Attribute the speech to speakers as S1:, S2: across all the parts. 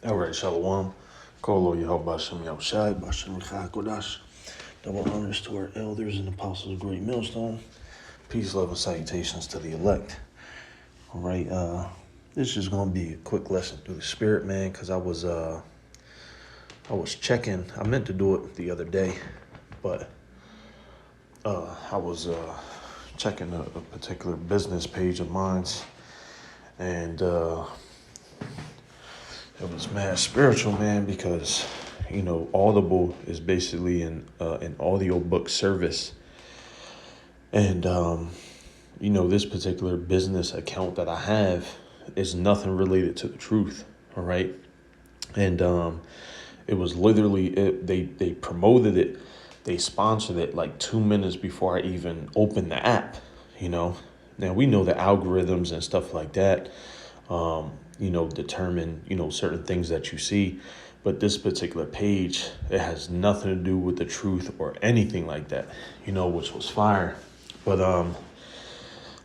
S1: All right, Shalom. Kolo Yahweh Yahushai, Bashem Kodash. Double honors to our elders and apostles of Great Millstone. Peace, love, and salutations to the elect. All right, this is gonna be a quick lesson through the spirit, man, because I was checking. I meant to do it the other day, but I was checking a particular business page of mine's, and it was mad spiritual, man, because Audible is basically an audio book service, and this particular business account that I have is nothing related to the truth. All right, and it was literally they promoted it, they sponsored it like 2 minutes before I even opened the app. Now we know the algorithms and stuff like that. Determine, certain things that you see. But this particular page, it has nothing to do with the truth or anything like that, which was fire. But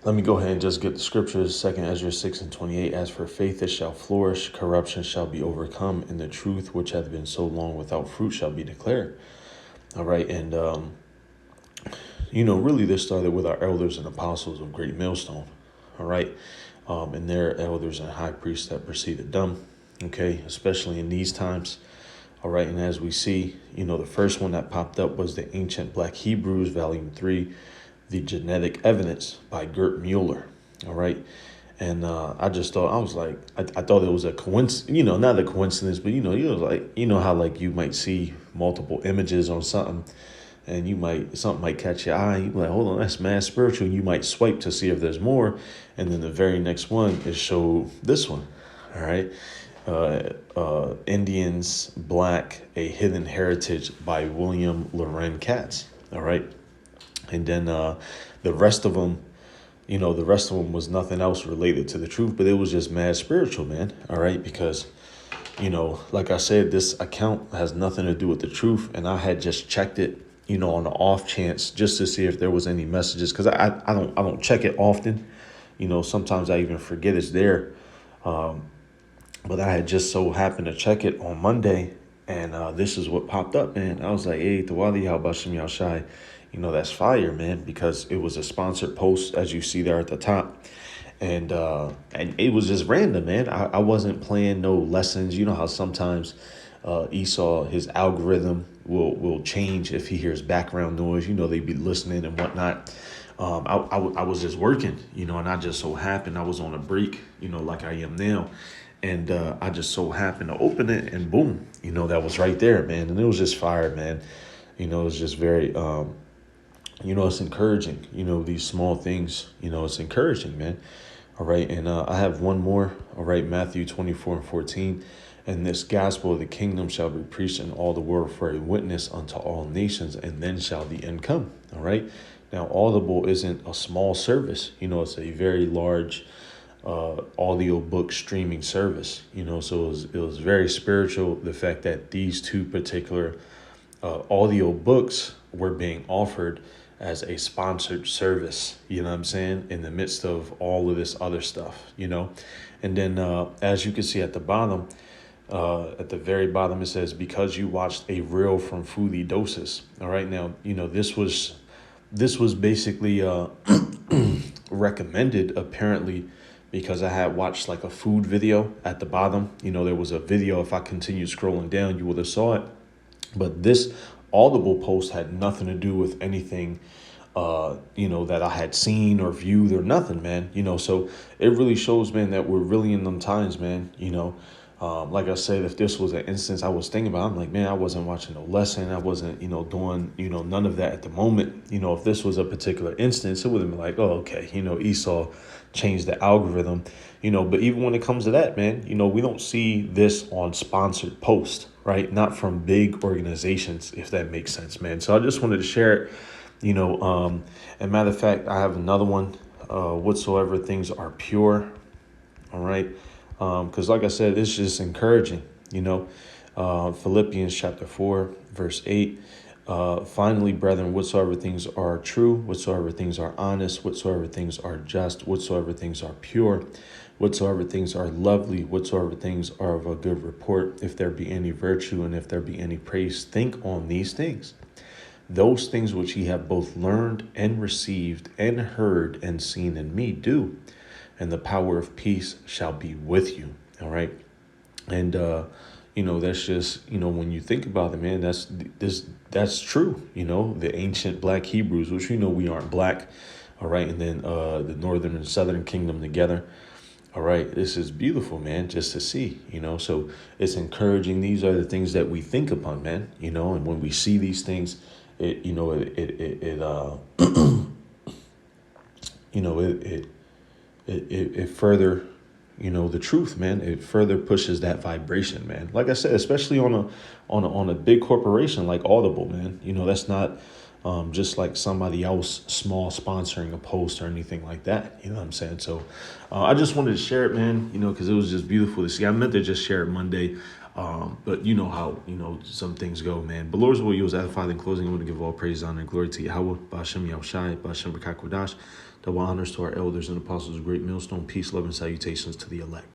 S1: let me go ahead and just get the scriptures. 2 Ezra 6:28. As for faith, it shall flourish, corruption shall be overcome, and the truth which hath been so long without fruit shall be declared. All right. And, really this started with our elders and apostles of Great Millstone. All right. And their elders and high priests that preceded them, okay, especially in these times. All right, and as we see, the first one that popped up was the Ancient Black Hebrews, Volume 3, The Genetic Evidence by Gert Mueller. All right, and I just thought, I was like, I thought it was a coincidence, not a coincidence, but, how like you might see multiple images on something, and something might catch your eye. You be like, hold on, that's mad spiritual. You might swipe to see if there's more, and then the very next one is show this one. All right, Indians Black: A Hidden Heritage by William Loren Katz. All right, and then the rest of them. The rest of them was nothing else related to the truth, but it was just mad spiritual, man. All right, because like I said, this account has nothing to do with the truth, and I had just checked it, on the off chance, just to see if there was any messages, because I don't check it often. Sometimes I even forget it's there. But I had just so happened to check it on Monday, and this is what popped up, man. I was like, hey, Tawali, how about Shem Yashai? That's fire, man, because it was a sponsored post, as you see there at the top. And it was just random, man. I wasn't playing no lessons. You know how sometimes Esau, his algorithm will change if he hears background noise. They be listening and whatnot. I was just working, and I just so happened I was on a break, like I am now. And I just so happened to open it, and boom, that was right there, man. And it was just fire, man. It was just very, it's encouraging, these small things, it's encouraging, man. All right. And I have one more. All right. Matthew 24:14. And this gospel of the kingdom shall be preached in all the world for a witness unto all nations, and then shall the end come. All right. Now, Audible isn't a small service. It's a very large audio book streaming service. So it was very spiritual. The fact that these two particular audio books were being offered as a sponsored service, what I'm saying, in the midst of all of this other stuff, And then as you can see at the bottom, at the very bottom, it says, because you watched a reel from Fuli Doses. All right. Now, this was basically recommended, apparently, because I had watched like a food video at the bottom. There was a video. If I continued scrolling down, you would have saw it. But this Audible post had nothing to do with anything, that I had seen or viewed or nothing, man. So it really shows, man, that we're really in them times, man. Like I said, if this was an instance I was thinking about, I'm like, man, I wasn't watching no lesson. I wasn't, doing, none of that at the moment. If this was a particular instance, it would have been like, oh, okay, Esau changed the algorithm, but even when it comes to that, man, we don't see this on sponsored posts, right? Not from big organizations, if that makes sense, man. So I just wanted to share it, and matter of fact, I have another one, whatsoever things are pure. All right. Because like I said, it's just encouraging, Philippians chapter 4, verse 8. Finally, brethren, whatsoever things are true, whatsoever things are honest, whatsoever things are just, whatsoever things are pure, whatsoever things are lovely, whatsoever things are of a good report, if there be any virtue and if there be any praise, think on these things. Those things which ye have both learned and received and heard and seen in me, do, and the power of peace shall be with you. All right. And, that's just, when you think about it, man, that's true. The ancient black Hebrews, which, we aren't black. All right. And then the northern and southern kingdom together. All right. This is beautiful, man, just to see, so it's encouraging. These are the things that we think upon, man, and when we see these things, it, you know, it you know, it further, the truth, man. It further pushes that vibration, man. Like I said, especially on a big corporation like Audible, man. That's not just like somebody else small sponsoring a post or anything like that. You know what I'm saying? So I just wanted to share it, man, because it was just beautiful to see. I meant to just share it Monday. But you know how, some things go, man. But Lord's will, you was edified in closing. I want to give all praise, honor, and glory to Yahweh, Ba'ashem Yahushai, Ba'ashem B'Kakwadash. Double honors to our elders and apostles of Great Millstone. Peace, love, and salutations to the elect.